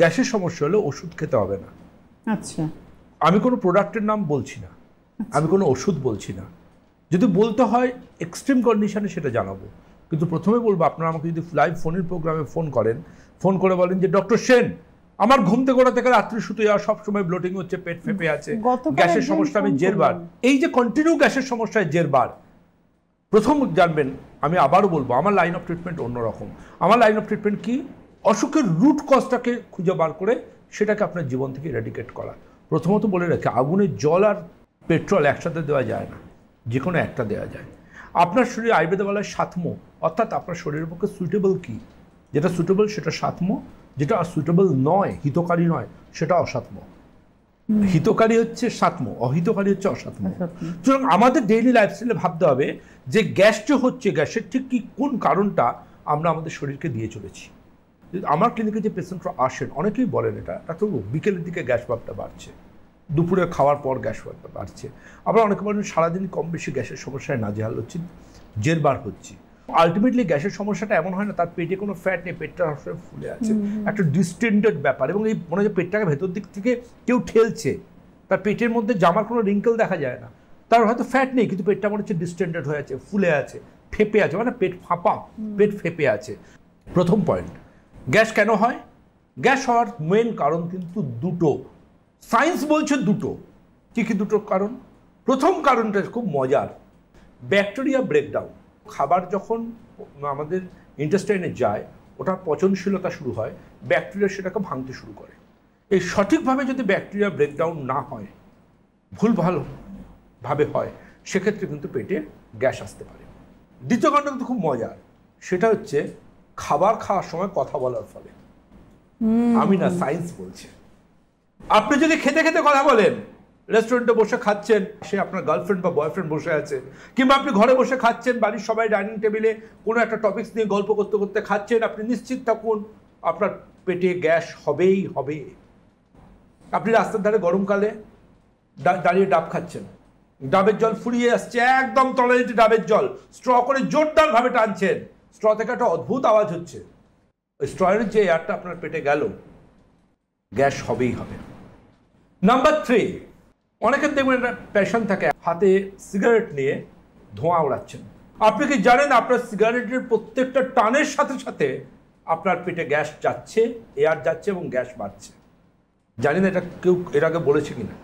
গ্যাসের সমস্যা হলে ওষুধ খেতে হবে না। আচ্ছা, আমি কোনো প্রোডাক্টের নাম বলছি না, আমি কোনো ওষুধ বলছি না। যদি বলতে হয় এক্সট্রিম কন্ডিশনে সেটা জানাবো, কিন্তু প্রথমে বলবো আপনারা আমাকে যদি লাইভ ফোনের প্রোগ্রামে ফোন করে বলেন যে ডক্টর সেন আমার ঘুম থেকে ওঠা থেকে রাত্রি শুতে যাওয়া সবসময় ব্লোটিং হচ্ছে, পেট ফেঁপে আছে, গ্যাসের সমস্যা, আমি জেরবার, এই যে কন্টিনিউ গ্যাসের সমস্যায় জেরবার, প্রথম জানবেন আমি আবারও বলবো আমার লাইন অফ ট্রিটমেন্ট অন্যরকম। আমার লাইন অফ ট্রিটমেন্ট কি? অসুখের রুট কজটাকে খুঁজে বার করে সেটাকে আপনার জীবন থেকে রেডিকেট করা। প্রথমত বলে রাখি, আগুনের জল আর পেট্রোল একসাথে দেওয়া যায় না, যে কোনো একটা দেওয়া যায়। আপনার শরীরে আয়ুর্বেদে বলা হয় সাত্ম, অর্থাৎ আপনার শরীরের পক্ষে সুইটেবল কি, যেটা সুইটেবল সেটা সাত্ম, যেটা সুইটেবল নয়, হিতকারী নয়, সেটা অসাত্ম। হিতকারী হচ্ছে সাত্ম, অহিতকারী হচ্ছে অসাত্ম। সুতরাং আমাদের ডেইলি লাইফস্টাইলে ভাবতে হবে যে গ্যাস যে হচ্ছে, গ্যাসের ঠিক কি কোন কারণটা আমরা আমাদের শরীরকে দিয়ে চলেছি। আমার ক্লিনিকে যে পেশেন্টরা আসেন অনেকেই বলেন এটা ডাক্তারবাবু বিকেলের দিকে গ্যাস ভাবটা বাড়ছে, দুপুরে খাওয়ার পর গ্যাস ভাবটা বাড়ছে, আবার অনেকে বলেন সারাদিন কম বেশি গ্যাসের সমস্যায় নাজেহাল হচ্ছে, জেরবার হচ্ছে। আলটিমেটলি গ্যাসের সমস্যাটা এমন হয় না তার পেটে কোনো ফ্যাট নেই, পেটটা সবসময় ফুলে আছে, একটা ডিস্টেন্ডেড ব্যাপার, এবং এই মনে হয় পেটটাকে ভেতর দিক থেকে কেউ ঠেলছে, তার পেটের মধ্যে জামার কোনো রিঙ্কেল দেখা যায় না, তার হয়তো ফ্যাট নেই কিন্তু পেটটা মনে হচ্ছে ডিস্টেন্ডেড হয়ে আছে, ফুলে আছে, ফেঁপে আছে, মানে পেট ফাঁপা, পেট ফেঁপে আছে। প্রথম পয়েন্ট, গ্যাস কেন হয়? গ্যাস হওয়ার মেন কারণ কিন্তু দুটো, সায়েন্স বলছে দুটো। কী কী দুটো কারণ? প্রথম কারণটা খুব মজার, ব্যাকটেরিয়া ব্রেকডাউন। খাবার যখন আমাদের ইন্টেস্টাইনে যায় ওটা পচনশীলতা শুরু হয়, ব্যাকটেরিয়া সেটাকে ভাঙতে শুরু করে। এই সঠিকভাবে যদি ব্যাকটেরিয়া ব্রেকডাউন না হয়, ভুলভালভাবে হয়, সেক্ষেত্রে কিন্তু পেটে গ্যাস আসতে পারে। দ্বিতীয় কারণটা কিন্তু খুব মজার, সেটা হচ্ছে খাবার খাওয়ার সময় কথা বলার ফলে। আমি না, সায়েন্স বলছে। আপনি যদি খেতে খেতে কথা বলেন, রেস্টুরেন্টে বসে খাচ্ছেন, সে আপনার গার্লফ্রেন্ড বা বয়ফ্রেন্ড বসে আছে, কিংবা আপনি ঘরে বসে খাচ্ছেন, বাড়ির সবাই ডাইনিং টেবিলে কোনো একটা টপিকস নিয়ে গল্প করতে করতে খাচ্ছেন, আপনি নিশ্চিত থাকুন আপনার পেটে গ্যাস হবেই হবে। আপনি রাস্তার ধারে গরমকালে দাঁড়িয়ে ডাব খাচ্ছেন, ডাবের জল ফুরিয়ে আসছে, একদম তলানিতে ডাবের জল, স্ট্র করে জোরদারভাবে টানছেন, স্ট্র থেকে একটা অদ্ভুত আওয়াজ হচ্ছে, ওই স্ট্রয়ের যে এয়ারটা আপনার পেটে গেল, গ্যাস হবেই হবে। নাম্বার 3, অনেকের দেখবেন একটা প্যাশন থাকে, হাতে সিগারেট নিয়ে ধোঁয়া উড়াচ্ছেন। আপনি কি জানেন আপনার সিগারেটের প্রত্যেকটা টানের সাথে সাথে আপনার পেটে গ্যাস যাচ্ছে, এয়ার যাচ্ছে এবং গ্যাস বাড়ছে? জানি না এটা কেউ এর আগে বলেছে কিনা।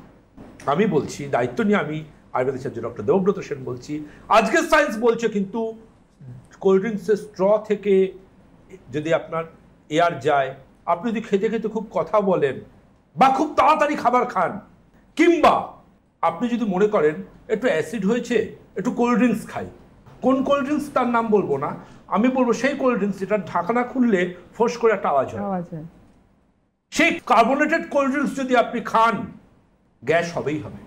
আমি বলছি, দায়িত্ব নিয়ে আমি আয়ুর্বেদ আচার্য ডক্টর দেবব্রত সেন বলছি, আজকের সায়েন্স বলছে কিন্তু কোল্ড ড্রিঙ্কসের স্ট্র থেকে যদি আপনার এয়ার যায়, আপনি যদি খেতে খেতে খুব কথা বলেন বা খুব তাড়াতাড়ি খাবার খান, কিংবা আপনি যদি মনে করেন একটু অ্যাসিড হয়েছে, একটু কোল্ড ড্রিঙ্কস খাই, কোন কোল্ড ড্রিঙ্কস তার নাম বলবো না, আমি বলবো সেই কোল্ড ড্রিঙ্কস যেটা ঢাকনা খুললে ফোঁস করে একটা আওয়াজ হয়, সেই কার্বোনেটেড কোল্ড ড্রিঙ্কস যদি আপনি খান, গ্যাস হবেই হবে।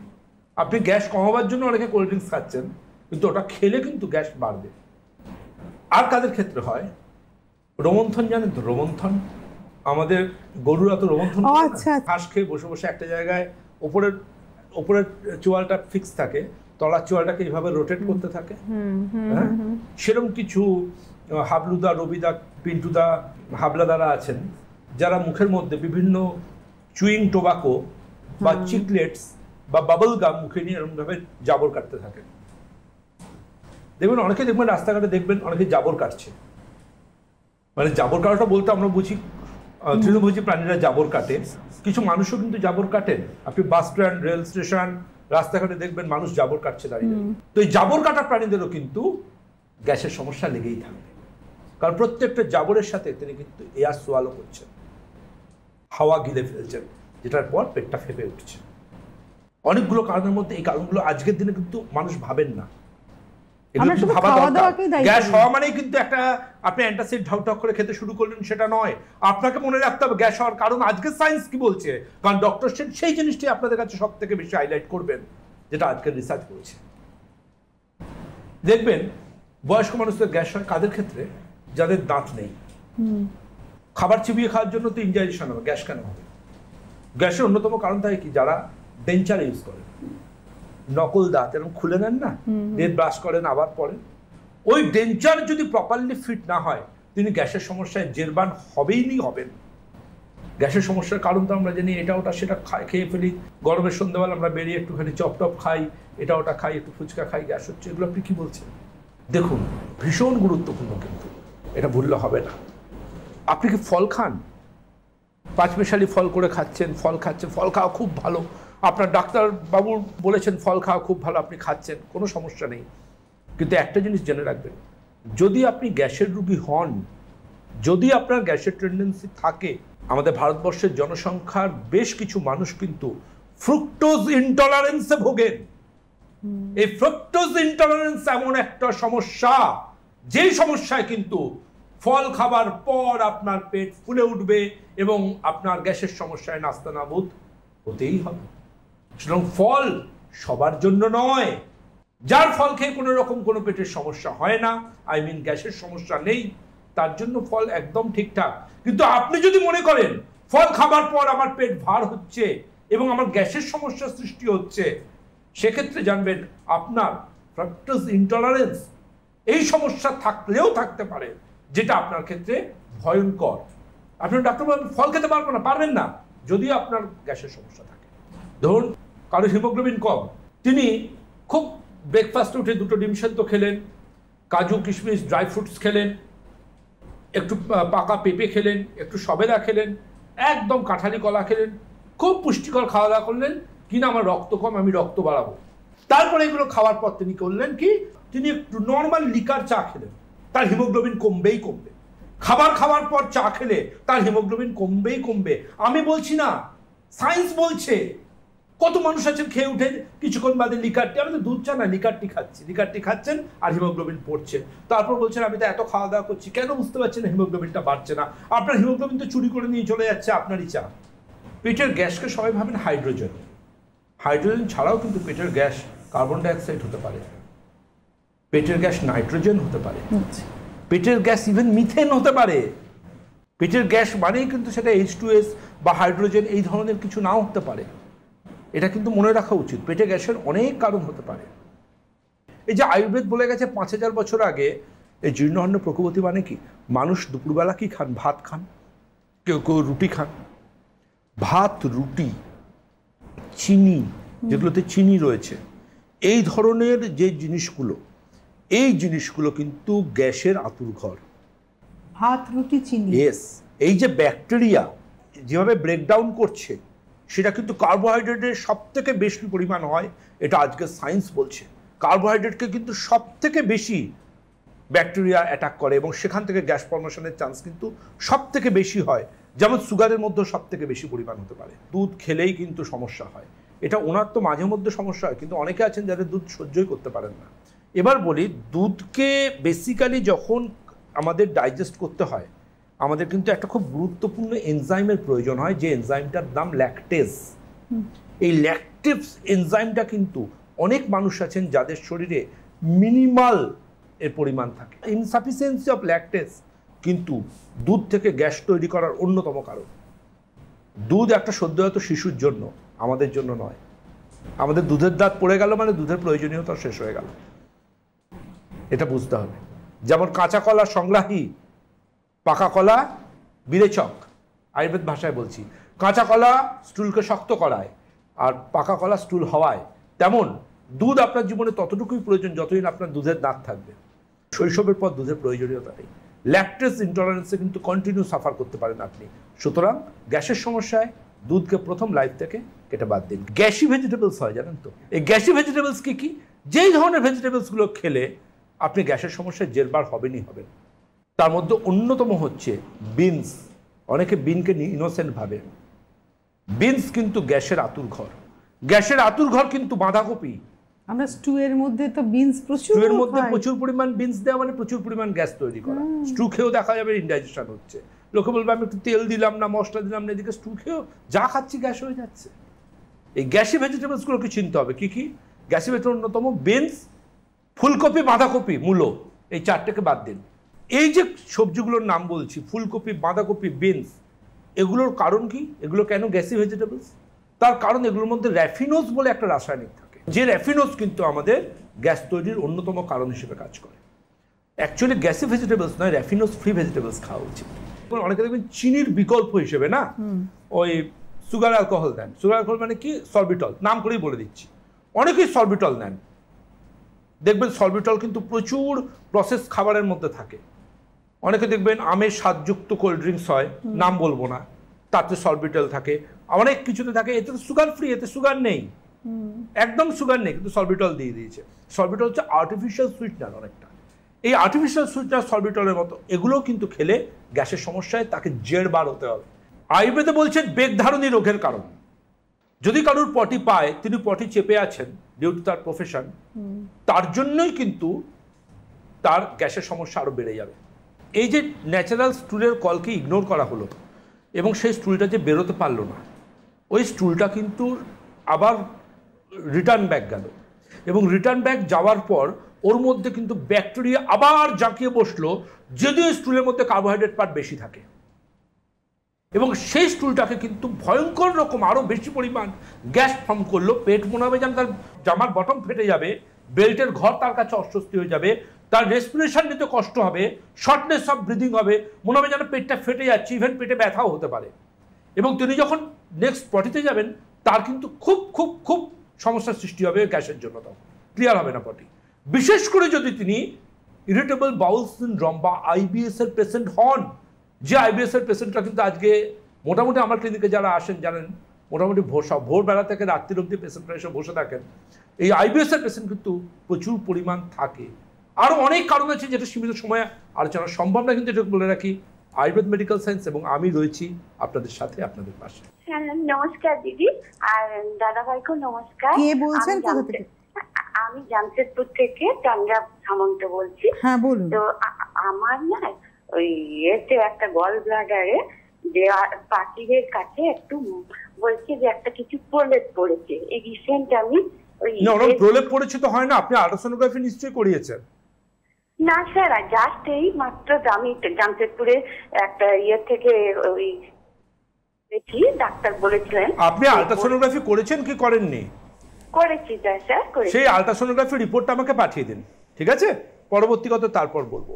আপনি গ্যাস কমাবার জন্য অনেকে কোল্ড ড্রিঙ্কস খাচ্ছেন, কিন্তু ওটা খেলে কিন্তু গ্যাস বাড়বে। আর কাদের ক্ষেত্রে হয়? রোমন্থন, জানেন তো রোমন্থন? আমাদের গরুরা তো রোমন্থন, ঘাস খেয়ে বসে বসে একটা জায়গায়, ওপরের চোয়ালটা ফিক্স থাকে, তলার চোয়ালটাকে এইভাবে রোটেট করতে থাকে, হ্যাঁ, সেরকম কিছু হাবলুদা, রবিদা, পিন্টুদা, হাবলাদারা আছেন যারা মুখের মধ্যে বিভিন্ন চুইং টোবাকো বা চিকলেটস বা বাবল গাম মুখে নিয়ে এরকমভাবে জাবর কাটতে থাকে। দেখবেন অনেকে, দেখবেন রাস্তাঘাটে দেখবেন অনেকে জাবর কাটছে, মানে জাবর কাটাটা বলতে আমরা বুঝি তৃণভোজী প্রাণীরা জাবর কাটে, কিছু মানুষও কিন্তু জাবর কাটেন। আপনি বাস স্ট্যান্ড, রেল স্টেশন, রাস্তাঘাটে দেখবেন মানুষ জাবর কাটছে দাঁড়িয়ে। তো এই জাবর কাটা প্রাণীদেরও কিন্তু গ্যাসের সমস্যা লেগেই থাকবে, কারণ প্রত্যেকটা জাবরের সাথে তিনি কিন্তু এয়ার সোয়ালো করছেন, হাওয়া গিলে ফেলছেন, যেটার পর পেটটা ফেপে উঠছে। অনেকগুলো কারণের মধ্যে এই কারণগুলো আজকের দিনে কিন্তু মানুষ ভাবেন না। গ্যাস হওয়া মানেই কিন্তু একটা আপনি অ্যান্টাসিড ঢক ঢক করে খেতে শুরু করলেন সেটা নয়। আপনাকে মনে রাখতে হবে গ্যাস হওয়ার কারণ আজকের সায়েন্স কি বলছে, কারণ ডক্টর সেন সেই জিনিসটি আপনাদের কাছে সব থেকে বেশি হাইলাইট করবেন যেটা আজকের রিসার্চ বলছে। দেখবেন বয়স্ক মানুষদের গ্যাস হয় কাদের ক্ষেত্রে? যাদের দাঁত নেই। খাবার চিবিয়ে খাওয়ার জন্য তো ইনডাইজেশন হবে, গ্যাস কেন হবে? গ্যাসের অন্যতম কারণ থাকে কি, যারা ডেঞ্চার ইউজ করে, নকল দাঁত এরকম খুলে নেন না, দিয়ে ব্রাশ করেন আবার পরেন, ওই ডেঞ্চার যদি প্রপারলি ফিট না হয় তিনি গ্যাসের সমস্যায় জেরবান হবেন। গ্যাসের সমস্যার কারণ তো আমরা জানি, এটা ওটা সেটা খেয়ে ফেলি, গরমের সন্ধ্যাবেলা আমরা বেরিয়ে একটুখানি চপ টপ খাই, এটা ওটা খাই, একটু ফুচকা খাই, গ্যাস হচ্ছে, এগুলো আপনি কী বলছেন? দেখুন, ভীষণ গুরুত্বপূর্ণ, কিন্তু এটা ভুললে হবে না। আপনি কি ফল খান? পাঁচমিশালি ফল করে খাচ্ছেন, ফল খাচ্ছেন, ফল খাওয়া খুব ভালো, আপনার ডাক্তারবাবু বলেছেন ফল খাওয়া খুব ভালো, আপনি খাচ্ছেন, কোনো সমস্যা নেই। কিন্তু একটা জিনিস জেনে রাখবেন, যদি আপনি গ্যাসের রোগী হন, যদি আপনার গ্যাসের টেন্ডেন্সি থাকে, আমাদের ভারতবর্ষের জনসংখ্যার বেশ কিছু মানুষ কিন্তু ফ্রুক্টোজ ইনটলারেন্সে ভোগেন। এই ফ্রুক্টোজ ইনটলারেন্স এমন একটা সমস্যা, যেই সমস্যায় কিন্তু ফল খাবার পর আপনার পেট ফুলে উঠবে এবং আপনার গ্যাসের সমস্যায় নাস্তানাবুদ হতেই হবে। সুতরাং ফল সবার জন্য নয়। যার ফল খেয়ে কোনো রকম কোনো পেটের সমস্যা হয় না, গ্যাসের সমস্যা নেই, তার জন্য ফল একদম ঠিকঠাক। কিন্তু আপনি যদি মনে করেন ফল খাবার পর আমার পেট ভার হচ্ছে এবং আমার গ্যাসের সমস্যা সৃষ্টি হচ্ছে, সেক্ষেত্রে জানবেন আপনার ফ্রাক্টোজ ইনটলারেন্স এই সমস্যা থাকলেও থাকতে পারে, যেটা আপনার ক্ষেত্রে ভয়ঙ্কর। আপনার ডাক্তার বলবেন ফল খেতে পারবেন না যদি আপনার গ্যাসের সমস্যা থাকে। ধরুন কারো হিমোগ্লোবিন কম, তিনি খুব ব্রেকফাস্টে উঠে 2টো ডিম সেদ্ধ খেলেন, কাজু কিশমিশ ড্রাই ফ্রুটস খেলেন, একটু পাকা পেঁপে খেলেন, একটু সবেদা খেলেন, একদম কাঁঠালি কলা খেলেন, খুব পুষ্টিকর খাওয়া দাওয়া করলেন, কিনা আমার রক্ত কম, আমি রক্ত বাড়াবো। তারপরে এগুলো খাওয়ার পর তিনি করলেন কি, তিনি একটু নর্মাল লিকার চা খেলেন, তার হিমোগ্লোবিন কমবেই কমবে। খাবার খাওয়ার পর চা খেলে তার হিমোগ্লোবিন কমবেই কমবে। আমি বলছি না, সায়েন্স বলছে। কত মানুষ আছেন খেয়ে উঠে কিছুক্ষণ বাদে লিকারটি, আমি তো দুধ চা না লিকারটি খাচ্ছি, লিকারটি খাচ্ছেন আর হিমোগ্লোবিন পড়ছে। তারপর বলছেন আমি তো এত খাওয়া দাওয়া করছি, কেন বুঝতে পারছি না হিমোগ্লোবিনটা বাড়ছে না? আপনার হিমোগ্লোবিন তো চুরি করে নিয়ে চলে যাচ্ছে আপনারই চা। পেটের গ্যাসকে সবাই ভাবেন হাইড্রোজেন, হাইড্রোজেন ছাড়াও কিন্তু পেটের গ্যাস কার্বন ডাইঅক্সাইড হতে পারে, পেটের গ্যাস নাইট্রোজেন হতে পারে, পেটের গ্যাস ইভেন মিথেন হতে পারে। পেটের গ্যাস মানেই কিন্তু সেটা H2S বা হাইড্রোজেন এই ধরনের কিছু নাও হতে পারে। এটা কিন্তু মনে রাখা উচিত, পেটে গ্যাসের অনেক কারণ হতে পারে। এই যে আয়ুর্বেদ বলে গেছে 5000 বছর আগে, এই জীর্ণান্ন প্রকৃতি মানে কি, মানুষ দুপুরবেলা কি খান? ভাত খান, কেউ কেউ রুটি খান। ভাত, রুটি, চিনি, যেগুলোতে চিনি রয়েছে, এই ধরনের যে জিনিসগুলো, এই জিনিসগুলো কিন্তু গ্যাসের আঁতুড়ঘর। ভাত, রুটি, চিনি, ইয়েস। এই যে ব্যাকটেরিয়া যেভাবে ব্রেকডাউন করছে, সেটা কিন্তু কার্বোহাইড্রেটের সব থেকে বেশি পরিমাণ হয়, এটা আজকে সায়েন্স বলছে। কার্বোহাইড্রেটকে কিন্তু সব থেকে বেশি ব্যাকটেরিয়া অ্যাটাক করে এবং সেখান থেকে গ্যাস ফর্মেশনের চান্স কিন্তু সব থেকে বেশি হয়। যেমন সুগারের মধ্যে সব থেকে বেশি পরিমাণ হতে পারে। দুধ খেলেই কিন্তু সমস্যা হয়, এটা ওনার তো মাঝে মধ্যে সমস্যা হয়, কিন্তু অনেকে আছেন যাদের দুধ সহ্যই করতে পারেন না। এবার বলি, দুধকে বেসিক্যালি যখন আমাদের ডাইজেস্ট করতে হয়, আমাদের কিন্তু একটা খুব গুরুত্বপূর্ণ এনজাইমের প্রয়োজন হয়, যে এনজাইমটার নাম ল্যাকটেজ। এই ল্যাকটেজ এনজাইমটা কিন্তু অনেক মানুষ আছেন যাদের শরীরে মিনিমাল এর পরিমাণ থাকে। ইনসাফিসিয়েন্সি অফ ল্যাকটেজ কিন্তু দুধ থেকে গ্যাস তৈরি করার অন্যতম কারণ। দুধ একটা সদ্যজাত শিশুর জন্য, আমাদের জন্য নয়। আমাদের দুধের দাঁত পড়ে গেল মানে দুধের প্রয়োজনীয়তা শেষ হয়ে গেল, এটা বুঝতে হবে। যেমন কাঁচা কলা সংগ্রাহী, পাকা কলা বিরেচক, আয়ুর্বেদ ভাষায় বলছি। কাঁচা কলা স্টুলকে শক্ত করায় আর পাকা কলা স্টুল হওয়ায়, তেমন দুধ আপনার জীবনে ততটুকুই প্রয়োজন যতদিন আপনার দুধের দাঁত থাকবে। শৈশবের পর দুধের প্রয়োজনীয়তা নেই। ল্যাকটেজ ইনটলারেন্সে কিন্তু কন্টিনিউ সাফার করতে পারেন আপনি। সুতরাং গ্যাসের সমস্যায় দুধকে প্রথম লাইফ থেকে কেটে বাদ দিন। গ্যাসি ভেজিটেবলস হয় জানেন তো? এই গ্যাসি ভেজিটেবলস কি? যেই ধরনের ভেজিটেবলসগুলো খেলে আপনি গ্যাসের সমস্যায় জেরবার হবেনই হবেন। তার মধ্যে অন্যতম হচ্ছে বিনস। অনেকে বিনকে ইনোসেন্ট ভাবে, বিনস কিন্তু গ্যাসের আঁতুড়ঘর। গ্যাসের আঁতুড়ঘর কিন্তু বাঁধাকপি। আমরা স্টুয়ের মধ্যে তো বিনস স্টুয়ের মধ্যে প্রচুর পরিমাণ বিনস দেওয়া মানে প্রচুর পরিমাণ গ্যাস তৈরি করা। স্টু খেয়েও দেখা যাবে ইনডাইজেশন হচ্ছে। লোকে বলবে আমি একটু তেল দিলাম না, মশলা দিলাম না, এদিকে স্টু খেয়েও যা খাচ্ছি গ্যাস হয়ে যাচ্ছে। এই গ্যাসি ভেজিটেবলসগুলোকে চিনতে হবে। কি গ্যাসি ভেজিটেবল? অন্যতম বিনস, ফুলকপি, বাঁধাকপি, মূলো, এই চারটেকে বাদ দিন। এই যে সবজিগুলোর নাম বলছি, ফুলকপি, বাঁধাকপি, বিনস, এগুলোর কারণ কি? এগুলো কেন গ্যাসি ভেজিটেবলস? তার কারণ এগুলোর মধ্যে র্যাফিনোজ বলে একটা রাসায়নিক থাকে, যে র্যাফিনোজ কিন্তু আমাদের গ্যাস তৈরির অন্যতম কারণ হিসেবে কাজ করে। অ্যাকচুয়ালি গ্যাসি ভেজিটেবলস নয়, র্যাফিনোজ ফ্রি ভেজিটেবলস খাওয়া উচিত। অনেকে দেখবেন চিনির বিকল্প হিসেবে না ওই সুগার অ্যালকোহল দেন। সুগার অ্যালকোহল মানে কি? সলবিটল, নাম করেই বলে দিচ্ছি। অনেকেই সলবিটল নেন, দেখবেন সলবিটল কিন্তু প্রচুর প্রসেস খাবারের মধ্যে থাকে। অনেকে দেখবেন আমের স্বাদযুক্ত কোল্ড ড্রিঙ্কস হয়, নাম বলবো না, তাতে সলবিটল থাকে, অনেক কিছুতে থাকে। এতে তো সুগার ফ্রি, এতে সুগার নেই, একদম সুগার নেই, কিন্তু সলবিটল দিয়ে দিয়েছে। সলবিটল হচ্ছে আর্টিফিশিয়াল সুইটনার অনেকটা। এই আর্টিফিশিয়াল সুইটনার সলবিটলের মতো এগুলোও কিন্তু খেলে গ্যাসের সমস্যায় তাকে জেরবার হতে হবে। আয়ুর্বেদে বলছেন বেগধারণী রোগের কারণ। যদি কারোর পটি পায়, তিনি পটি চেপে আছেন ডিউ টু তার প্রফেশন, তার জন্যই কিন্তু তার গ্যাসের সমস্যা আরো বেড়ে যাবে। এই যে ন্যাচারাল স্টুলের কলকে ইগনোর করা হলো এবং সেই স্টুলটা যে বেরোতে পারলো না, ওই স্টুলটা কিন্তু আবার রিটার্ন ব্যাক গেল, এবং রিটার্ন ব্যাক যাওয়ার পর ওর মধ্যে কিন্তু ব্যাকটেরিয়া আবার জাঁকিয়ে বসলো, যদিও স্টুলের মধ্যে কার্বোহাইড্রেট পার্ট বেশি থাকে, এবং সেই স্টুলটাকে কিন্তু ভয়ঙ্কর রকম আরো বেশি পরিমাণ গ্যাস ফর্ম করলো। পেট মনে হবে যেন তার জামার বটম ফেটে যাবে, বেল্টের ঘর তার কাছে অস্বস্তি হয়ে যাবে, তার রেসপিরেশন নিতে কষ্ট হবে, শর্টনেস অফ ব্রিদিং হবে, মনে হবে যেন পেটটা ফেটে যাচ্ছে, ইভেন পেটে ব্যথাও হতে পারে। এবং তিনি যখন নেক্সট পটিতে যাবেন, তার কিন্তু খুব খুব খুব সমস্যার সৃষ্টি হবে গ্যাসের জন্য, তখন ক্লিয়ার হবে না পটি। বিশেষ করে যদি তিনি ইরিটেবল বাউল সিনড্রোম বা আইবিএস এর পেশেন্ট হন, যে আইবিএস এর পেশেন্টরা কিন্তু আজকে মোটামুটি আমার ক্লিনিকে যারা আসেন জানেন, মোটামুটি ভোরবেলা থেকে রাত্রির অবধি পেশেন্টরা এসে বসে থাকেন। এই আইবিএস এর পেশেন্ট কিন্তু প্রচুর পরিমাণ থাকে। আরও অনেক কারণ আছে যেটা সীমিত সময়ে আলোচনা সম্ভব না, কিন্তু এটা বলে রাখি, আয়ুর্বেদ মেডিকেল সায়েন্স এবং আমি রয়েছি আপনাদের সাথে, আপনাদের পাশে। হ্যাঁ, নমস্কার দিদি, আর দাদা ভাইকেও নমস্কার। কে বলছেন, কোথা থেকে? আমি জামশেদপুর থেকে চন্দ্রা সামন্ত বলছি। হ্যাঁ বলুন। তো আমার না ওই এতে একটা গল ব্লাডারে যে পাখিদের কাছে একটু বলছে যে একটা কিছু প্রলেপ পড়েছে। এই রিসেন্ট আমি ওই প্রলেপ পড়েছে তো হয় না, আপনি আল্ট্রাসোনোগ্রাফি নিশ্চয়ই করিয়েছেন? না স্যার, জাস্ট এই মাত্র আমি জামশেদপুরে একটা থেকে ওই দেখি ডাক্তার বলেছিলেন। আপনি আল্ট্রাসোনোগ্রাফি করেছেন কি করেননি? করেছি স্যার, সেই আল্ট্রাসোনোগ্রাফি রিপোর্টটা আমাকে পাঠিয়ে দিন, ঠিক আছে? পরবর্তী কথা তারপর বলবো।